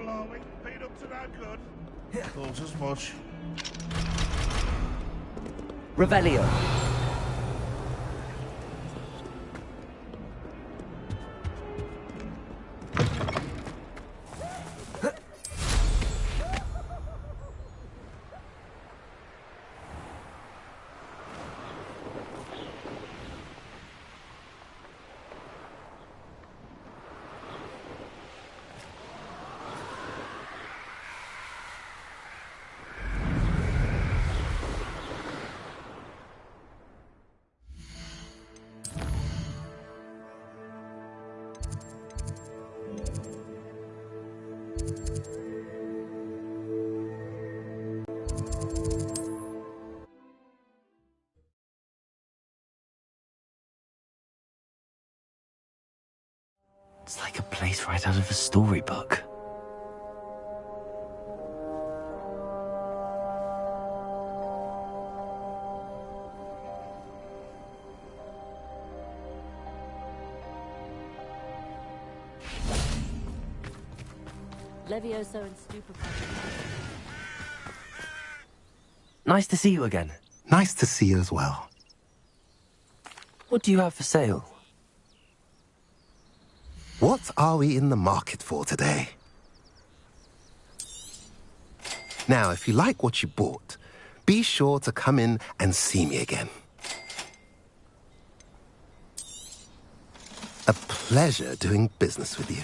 people, are we? Been up to no good. Thought as much. Revelio. It's like a place right out of a storybook. Levioso and Stupefy. Nice to see you again. Nice to see you as well. What do you have for sale? What are we in the market for today? Now, if you like what you bought, be sure to come in and see me again. A pleasure doing business with you.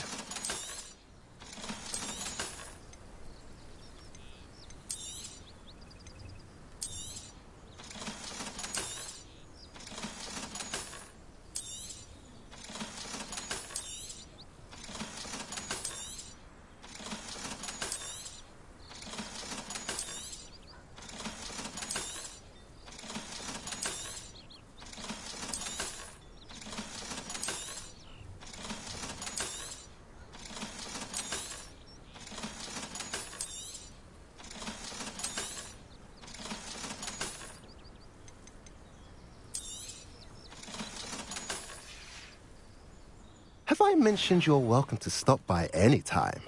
Have I mentioned you're welcome to stop by any time?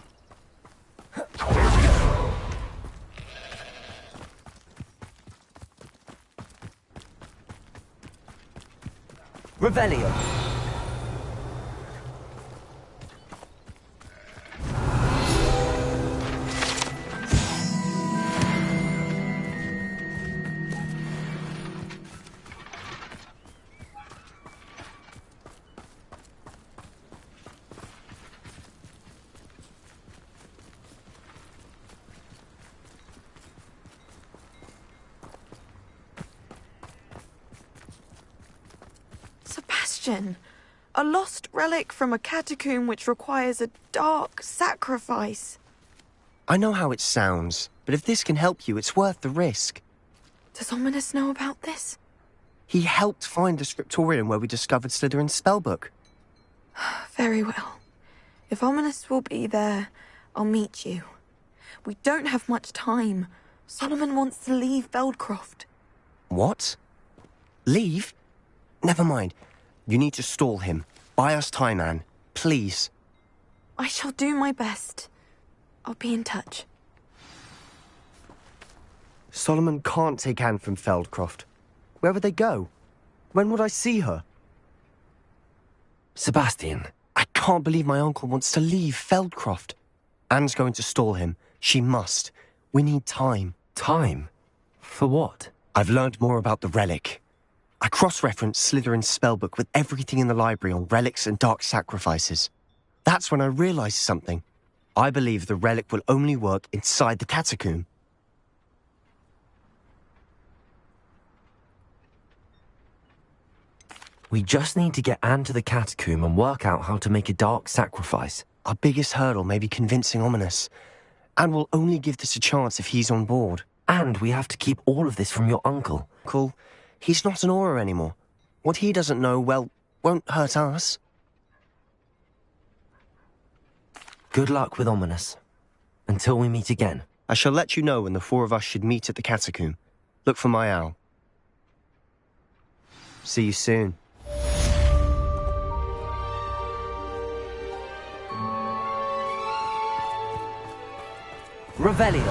Revelio. A lost relic from a catacomb which requires a dark sacrifice. I know how it sounds, but if this can help you, it's worth the risk. Does Ominous know about this? He helped find the scriptorium where we discovered Slytherin's spellbook. Very well. If Ominous will be there, I'll meet you. We don't have much time. Solomon wants to leave Feldcroft. What? Leave? Never mind. You need to stall him. Buy us time, Anne. Please. I shall do my best. I'll be in touch. Solomon can't take Anne from Feldcroft. Where would they go? When would I see her? Sebastian, I can't believe my uncle wants to leave Feldcroft. Anne's going to stall him. She must. We need time. Time? For what? I've learned more about the relic. I cross-referenced Slytherin's spellbook with everything in the library on relics and dark sacrifices. That's when I realized something. I believe the relic will only work inside the catacomb. We just need to get Anne to the catacomb and work out how to make a dark sacrifice. Our biggest hurdle may be convincing Ominous. Anne will only give this a chance if he's on board. And we have to keep all of this from your uncle. Uncle? He's not an Auror anymore. What he doesn't know, well, won't hurt us. Good luck with Ominous. Until we meet again. I shall let you know when the four of us should meet at the catacomb. Look for my owl. See you soon. Revelio.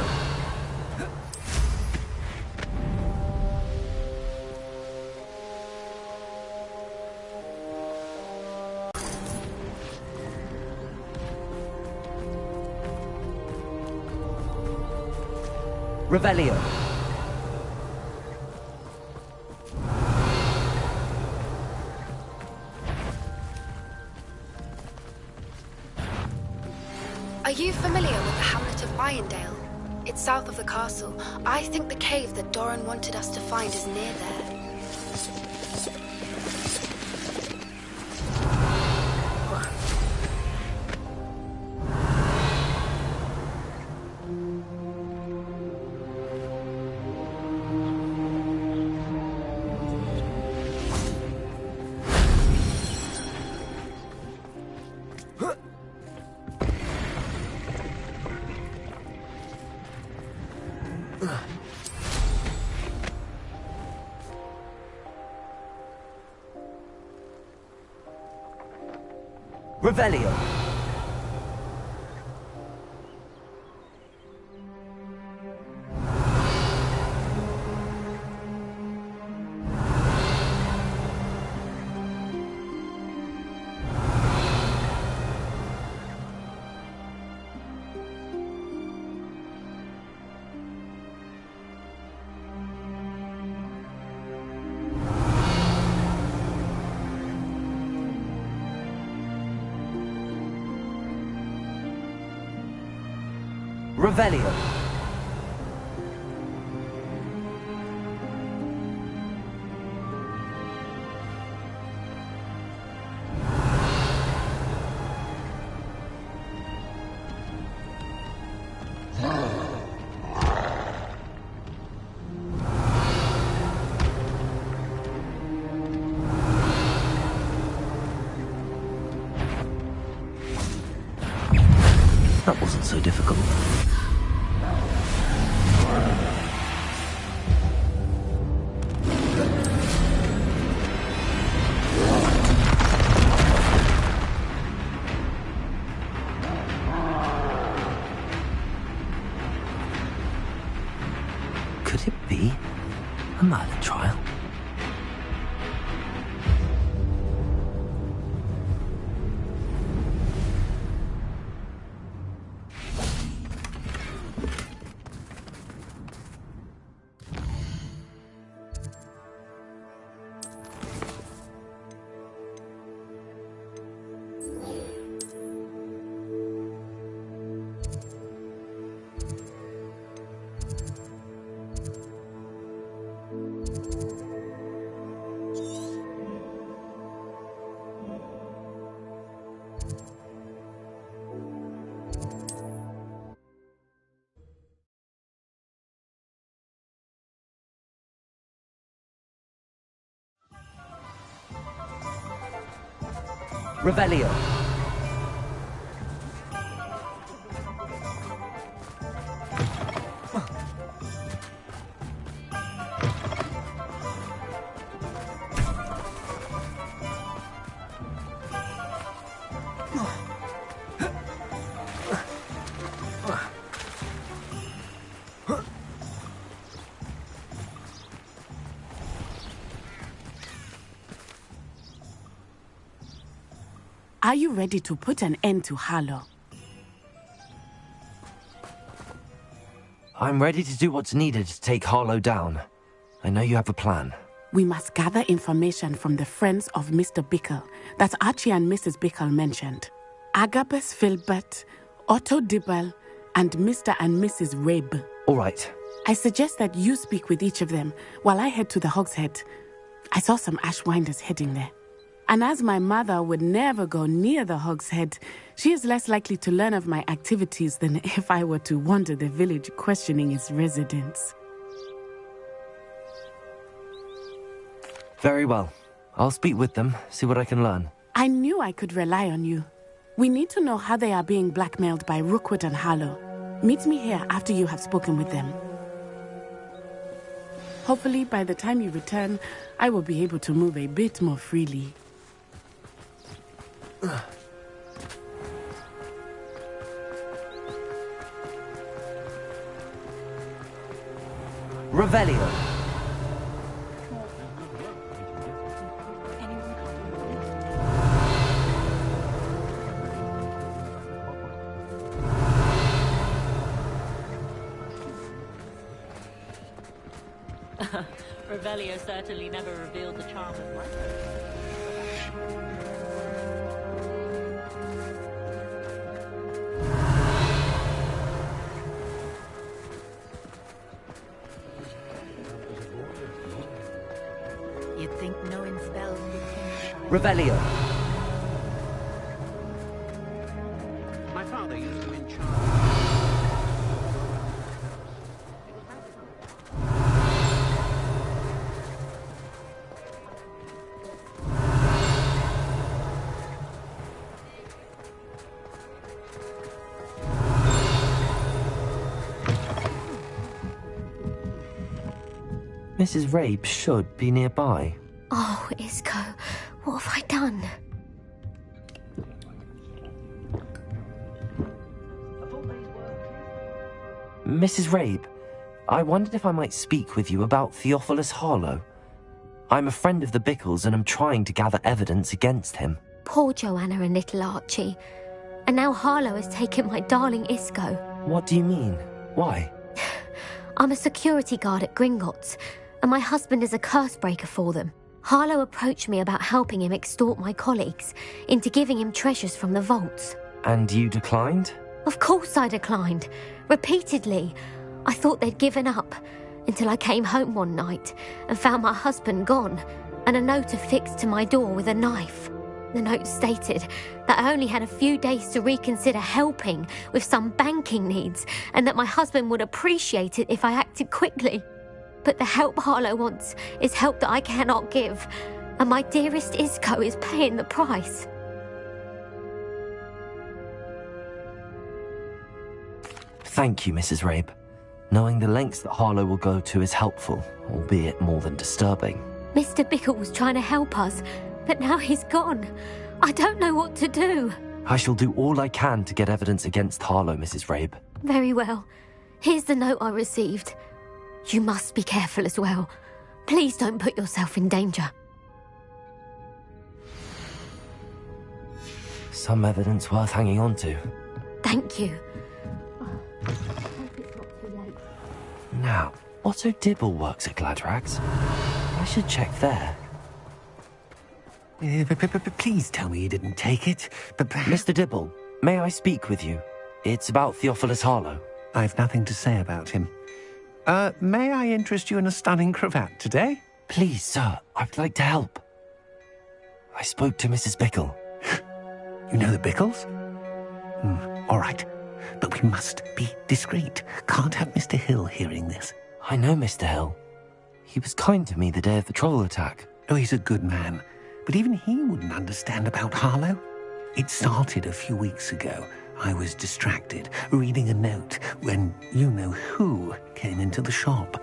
Revelio. Are you familiar with the hamlet of Irondale? It's south of the castle. I think the cave that Doran wanted us to find is near there. Revelio. Revelio. That wasn't so difficult. Could it be a murder trial? Revelio. Are you ready to put an end to Harlow? I'm ready to do what's needed to take Harlow down. I know you have a plan. We must gather information from the friends of Mr. Bickle that Archie and Mrs. Bickle mentioned. Agabus Filbert, Otto Dibble, and Mr. and Mrs. Rabe. All right. I suggest that you speak with each of them while I head to the Hogshead. I saw some Ashwinders heading there. And as my mother would never go near the Hogshead, she is less likely to learn of my activities than if I were to wander the village questioning its residents. Very well. I'll speak with them, see what I can learn. I knew I could rely on you. We need to know how they are being blackmailed by Rookwood and Harlow. Meet me here after you have spoken with them. Hopefully, by the time you return, I will be able to move a bit more freely. Revelio. Revelio certainly never revealed the charm of life. You'd think knowing spells would change. Revelio. My father used to enchant. Mrs. Rabe should be nearby. Oh, Isco, what have I done? Mrs. Rabe, I wondered if I might speak with you about Theophilus Harlow. I'm a friend of the Bickles and I'm trying to gather evidence against him. Poor Joanna and little Archie. And now Harlow has taken my darling Isco. What do you mean? Why? I'm a security guard at Gringotts, and my husband is a curse breaker for them. Harlow approached me about helping him extort my colleagues into giving him treasures from the vaults. And you declined? Of course I declined. Repeatedly. I thought they'd given up, until I came home one night and found my husband gone, and a note affixed to my door with a knife. The note stated that I only had a few days to reconsider helping with some banking needs, and that my husband would appreciate it if I acted quickly. But the help Harlow wants is help that I cannot give, and my dearest Isco is paying the price. Thank you, Mrs. Rabe. Knowing the lengths that Harlow will go to is helpful, albeit more than disturbing. Mr. Bickle was trying to help us, but now he's gone. I don't know what to do. I shall do all I can to get evidence against Harlow, Mrs. Rabe. Very well. Here's the note I received. You must be careful as well. Please don't put yourself in danger. Some evidence worth hanging on to. Thank you. Now, Otto Dibble works at Gladrags. I should check there. Please tell me you didn't take it. But Mr. Dibble, may I speak with you? It's about Theophilus Harlow. I've nothing to say about him. May I interest you in a stunning cravat today? Please, sir, I'd like to help. I spoke to Mrs. Bickle. You know the Bickles? All right. But we must be discreet. Can't have Mr. Hill hearing this. I know Mr. Hill. He was kind to me the day of the troll attack. Oh, he's a good man. But even he wouldn't understand about Harlow. It started a few weeks ago. I was distracted, reading a note, when you-know-who came into the shop.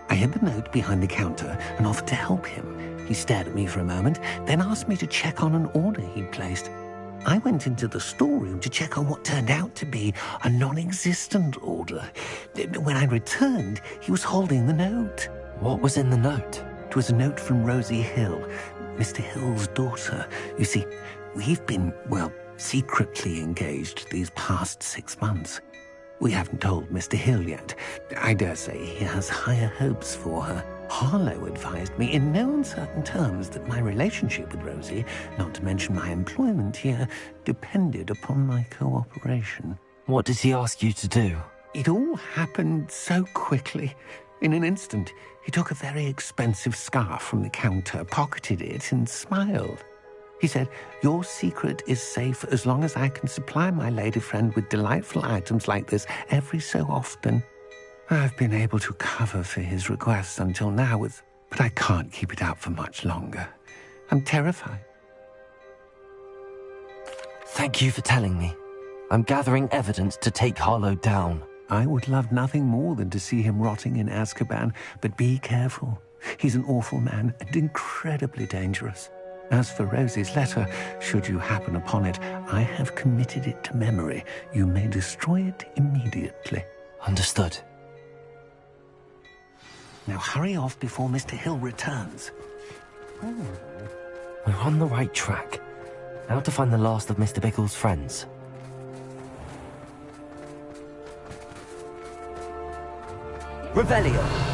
I hid the note behind the counter and offered to help him. He stared at me for a moment, then asked me to check on an order he'd placed. I went into the storeroom to check on what turned out to be a non-existent order. When I returned, he was holding the note. What was in the note? It was a note from Rosie Hill, Mr. Hill's daughter. You see, we've been, secretly engaged these past 6 months. We haven't told Mr. Hill yet. I dare say he has higher hopes for her. Harlow advised me in no uncertain terms that my relationship with Rosie, not to mention my employment here, depended upon my cooperation. What does he ask you to do? It all happened so quickly. In an instant, he took a very expensive scarf from the counter, pocketed it, and smiled. He said, "Your secret is safe as long as I can supply my lady friend with delightful items like this every so often." I've been able to cover for his requests until now, but I can't keep it up for much longer. I'm terrified. Thank you for telling me. I'm gathering evidence to take Harlow down. I would love nothing more than to see him rotting in Azkaban, but be careful. He's an awful man and incredibly dangerous. As for Rosie's letter, should you happen upon it, I have committed it to memory. You may destroy it immediately. Understood. Now hurry off before Mr. Hill returns. We're on the right track. Now to find the last of Mr. Bickle's friends. Revelio!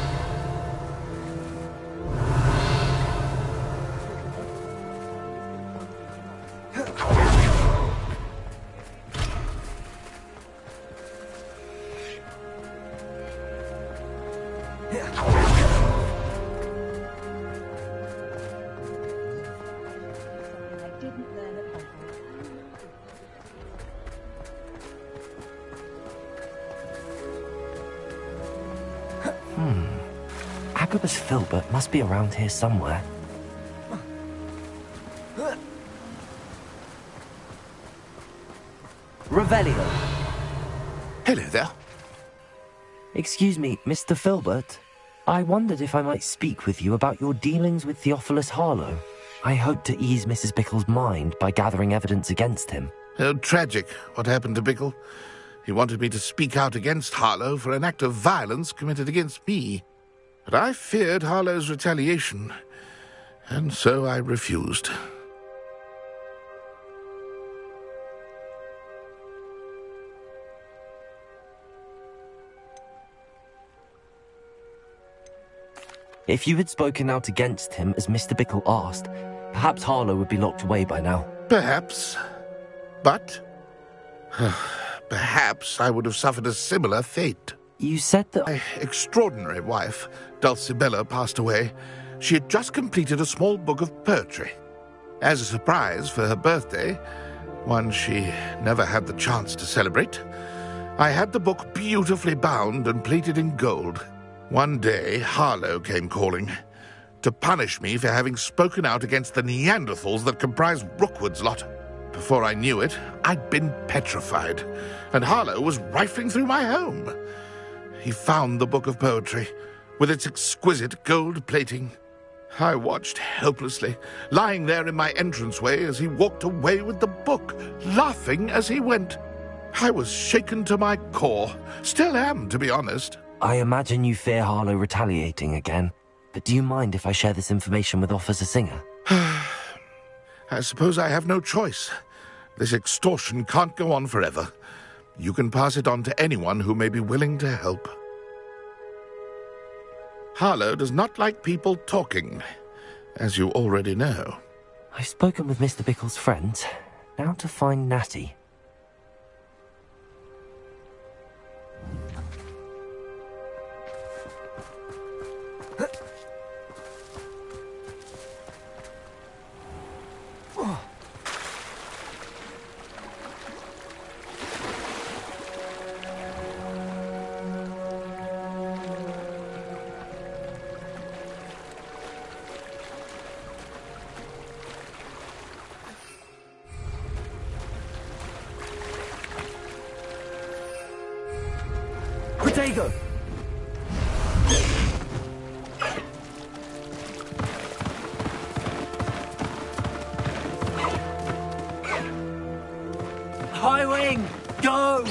Agabus Filbert must be around here somewhere. Revelio! Hello there. Excuse me, Mr. Filbert. I wondered if I might speak with you about your dealings with Theophilus Harlow. I hope to ease Mrs. Bickle's mind by gathering evidence against him. Oh, tragic what happened to Bickle. He wanted me to speak out against Harlow for an act of violence committed against me. But I feared Harlow's retaliation, and so I refused. If you had spoken out against him as Mr. Bickle asked, perhaps Harlow would be locked away by now. Perhaps. But perhaps I would have suffered a similar fate. You said that... My extraordinary wife, Dulcibella, passed away. She had just completed a small book of poetry. As a surprise for her birthday, one she never had the chance to celebrate, I had the book beautifully bound and plated in gold. One day, Harlow came calling to punish me for having spoken out against the Neanderthals that comprise Rookwood's lot. Before I knew it, I'd been petrified, and Harlow was rifling through my home. He found the book of poetry, with its exquisite gold plating. I watched helplessly, lying there in my entranceway as he walked away with the book, laughing as he went. I was shaken to my core. Still am, to be honest. I imagine you fear Harlow retaliating again, but do you mind if I share this information with Officer Singer? I suppose I have no choice. This extortion can't go on forever. You can pass it on to anyone who may be willing to help. Harlow does not like people talking, as you already know. I've spoken with Mr. Bickle's friends. Now to find Natty. Protego! High wing! Go!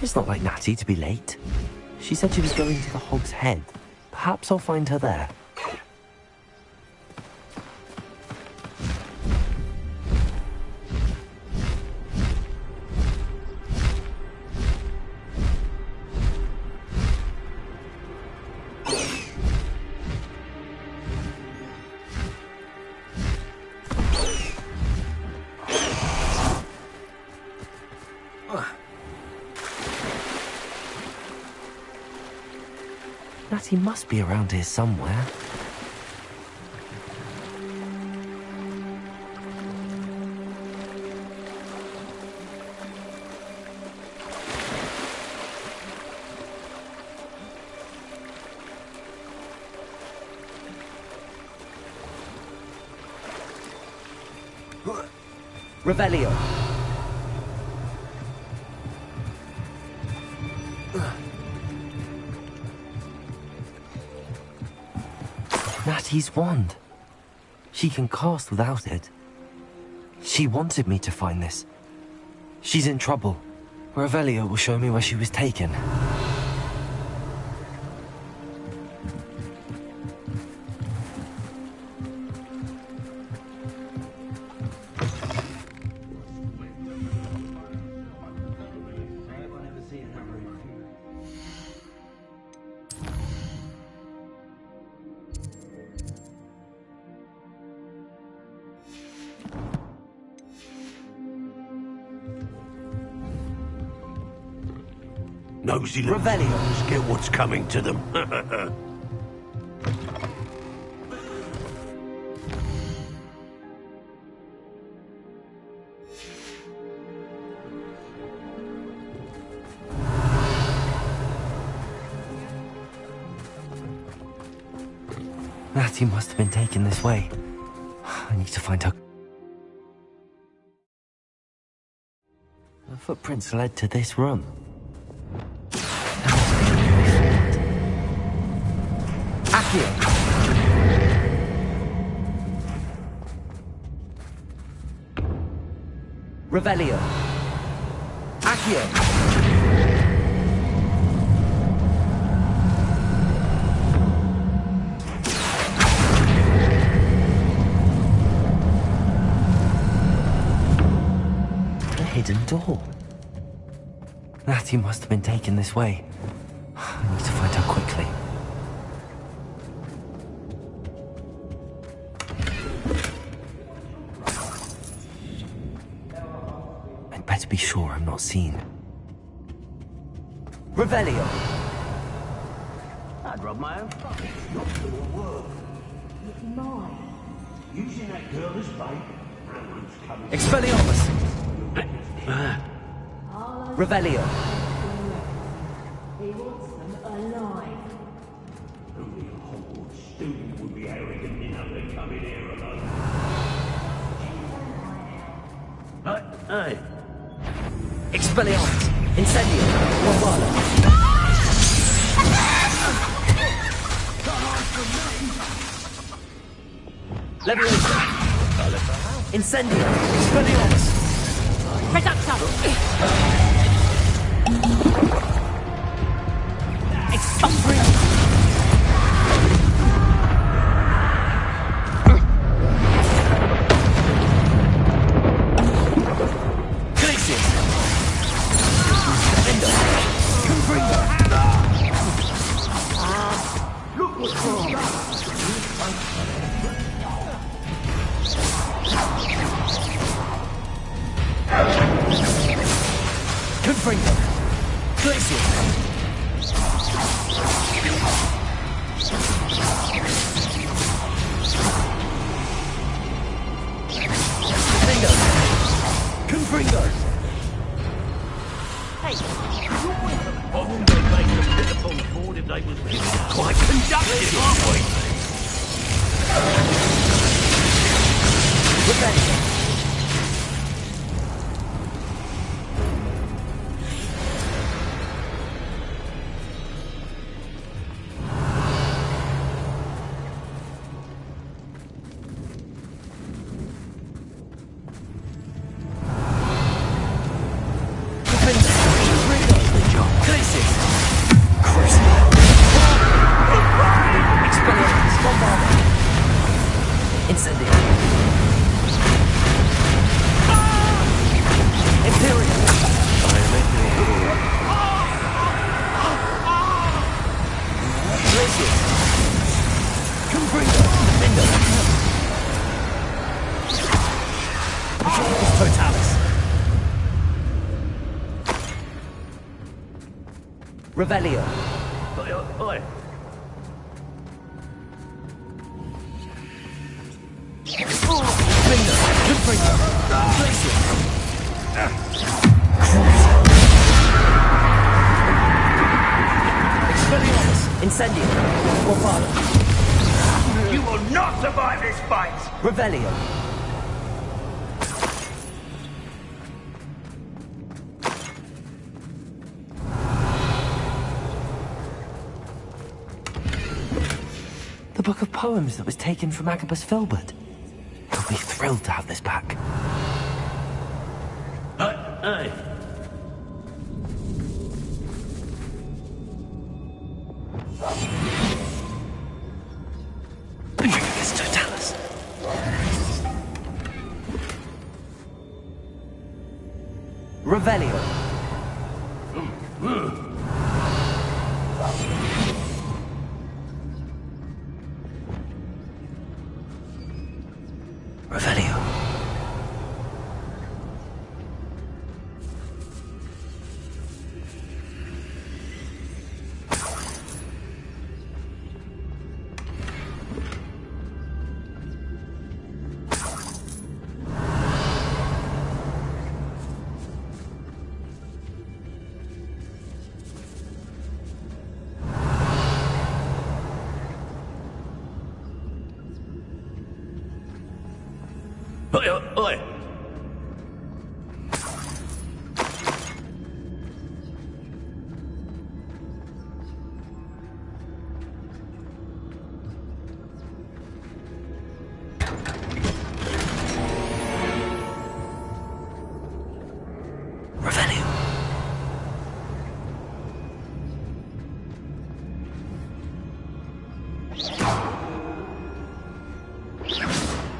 It's not like Natty to be late. She said she was going to the Hog's Head. Perhaps I'll find her there. Natty must be around here somewhere. Revelio. Natty's wand. She can cast without it. She wanted me to find this. She's in trouble. Revelio will show me where she was taken. Nosy little Revelio. Get what's coming to them. Natty must have been taken this way. I need to find her. The footprints led to this room. Accio! Revelio! Accio! Hidden door. Natty must have been taken this way. I need to find her quickly. I'd better be sure I'm not seen. Revelio! I'd rub my own fuck. It's not gonna work. Using that girl as bait. Expelliarmus! Revelio! He wants them alive. Only a Hogwarts student would be arrogant enough to come in here alone. Hey! Expelliarmus! Incendio! Bombala! Leviation! Incendio! Expelliarmus! Reducto! Excumbria! Glacius! Endo! Confringo! Look what's wrong! Confringo! Glacius! Bingo! Confringo! Hey, I wouldn't they make them pick up on the board if they was quite conductive, aren't we? Revenge! Revelio. Oi. Bingo. Confringo. Glacius. Expelliarmus. Incendio. Bombala. You will not survive this fight! Revelio. The book of poems that was taken from Agabus Filbert. He'll be thrilled to have this back. Hey! Bringus Totalis. Revelio. Revelio. Oi, oi.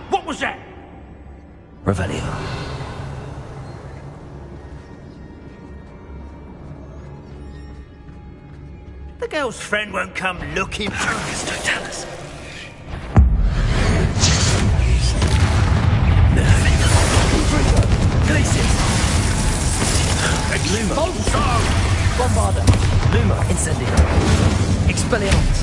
What was that? Revelio. The girl's friend won't come looking. Focus, don't tell us. Glaciers. Luma. Bombarda. Luma. Incendio. Expelliarmus.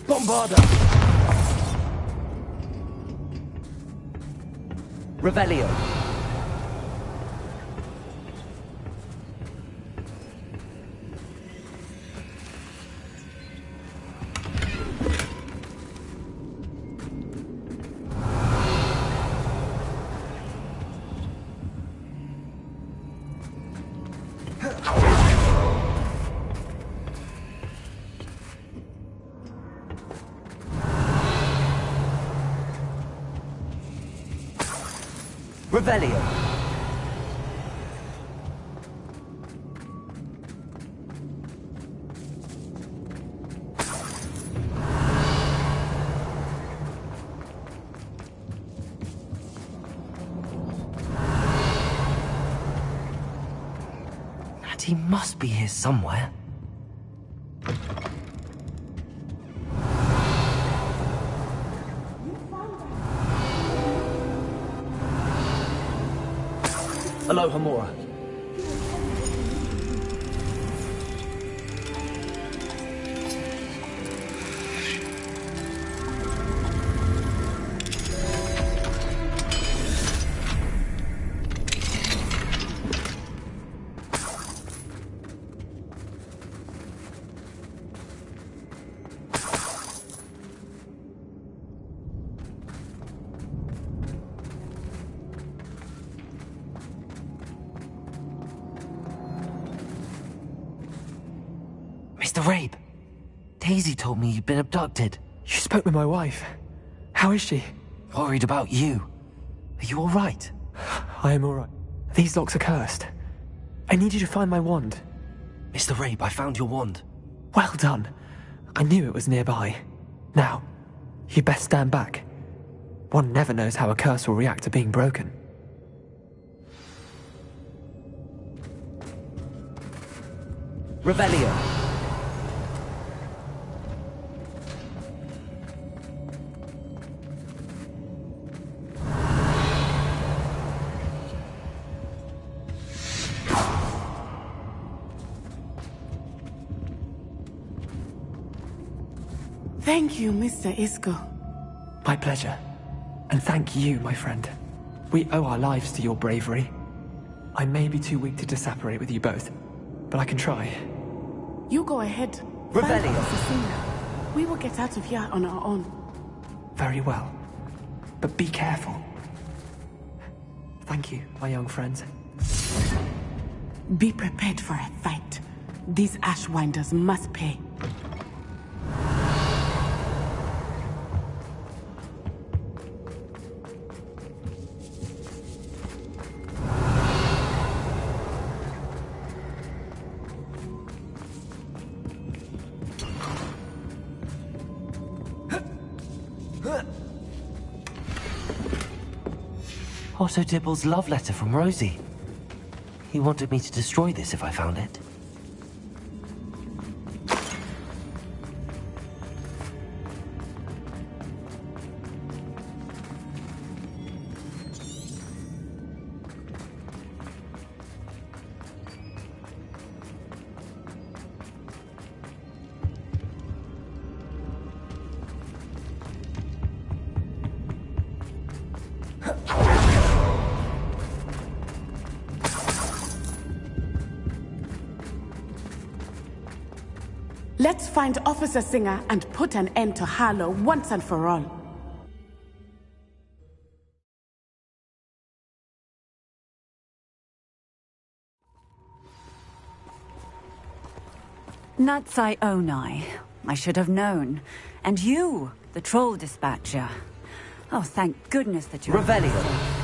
Bombarda! Revelio. Revelio. And he must be here somewhere. Aloha Mora. Mr. Rabe, Daisy told me you'd been abducted. You spoke with my wife. How is she? Worried about you. Are you all right? I am all right. These locks are cursed. I need you to find my wand. Mr. Rabe, I found your wand. Well done. I knew it was nearby. Now, you best stand back. One never knows how a curse will react to being broken. Revelio. Thank you, Mr. Isco. My pleasure. And thank you, my friend. We owe our lives to your bravery. I may be too weak to disapparate with you both, but I can try. You go ahead. Revelio. Find Cecilia. We will get out of here on our own. Very well. But be careful. Thank you, my young friends. Be prepared for a fight. These Ashwinders must pay. Otto Dibble's love letter from Rosie. He wanted me to destroy this if I found it. Let's find Officer Singer and put an end to Harlow once and for all. Natsai Onai. I should have known. And you, the troll dispatcher. Oh, thank goodness that you're... Revelio.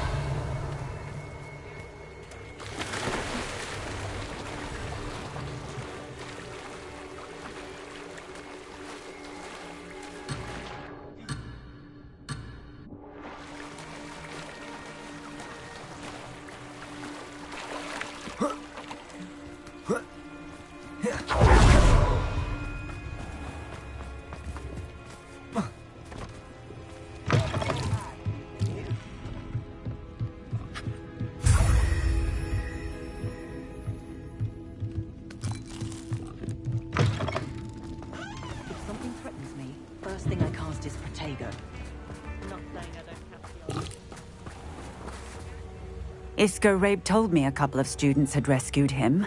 Isco Rabe told me a couple of students had rescued him.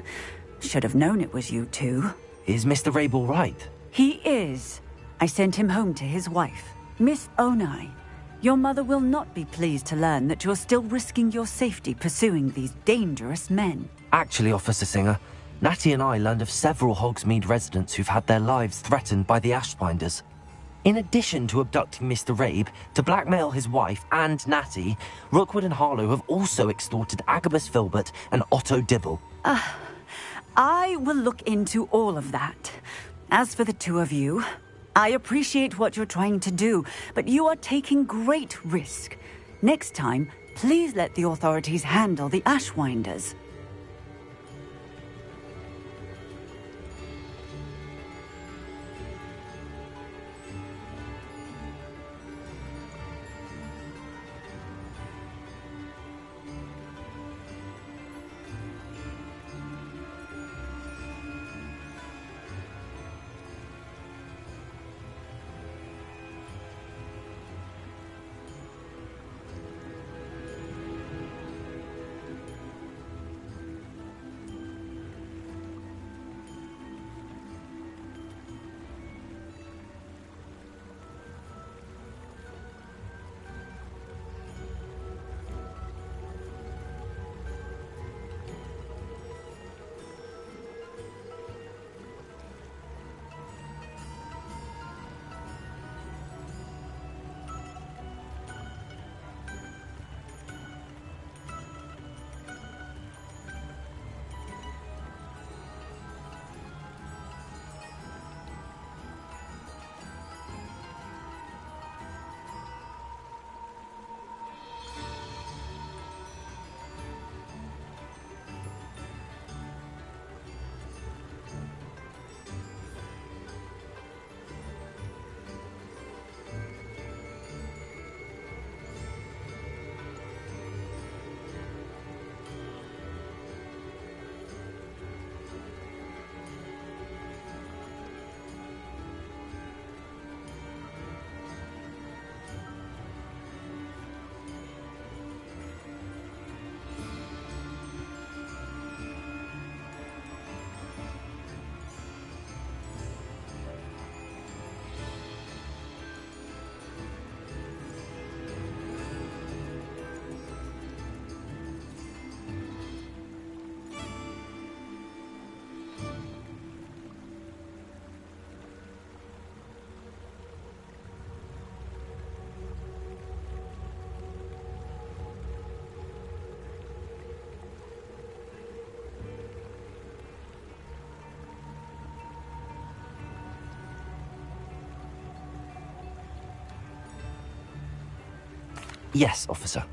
Should have known it was you two. Is Mr. Rabe all right? He is. I sent him home to his wife, Miss Onai. Your mother will not be pleased to learn that you're still risking your safety pursuing these dangerous men. Actually, Officer Singer, Natty and I learned of several Hogsmeade residents who've had their lives threatened by the Ashbinders. In addition to abducting Mr. Rabe to blackmail his wife and Natty, Rookwood and Harlow have also extorted Agabus Filbert and Otto Dibble. I will look into all of that. As for the two of you, I appreciate what you're trying to do, but you are taking great risk. Next time, please let the authorities handle the Ashwinders. Yes, officer.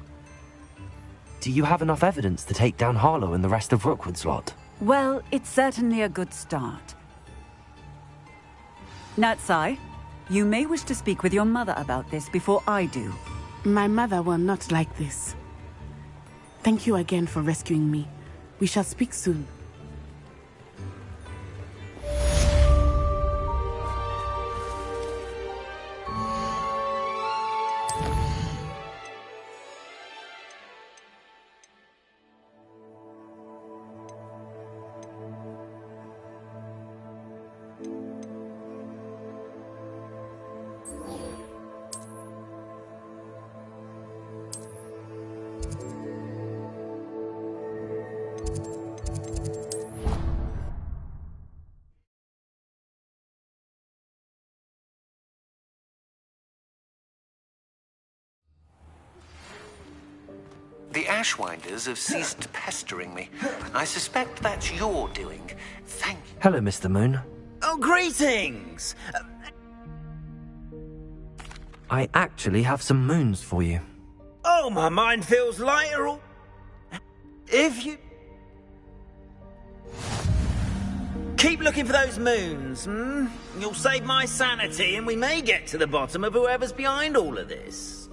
Do you have enough evidence to take down Harlow and the rest of Rookwood's lot? Well, it's certainly a good start. Natsai, you may wish to speak with your mother about this before I do. My mother will not like this. Thank you again for rescuing me. We shall speak soon. Ashwinders have ceased pestering me. I suspect that's your doing. Thank you. Hello, Mr. Moon. Oh, greetings! I actually have some moons for you. Oh, my mind feels lighter. If you... Keep looking for those moons, You'll save my sanity and we may get to the bottom of whoever's behind all of this.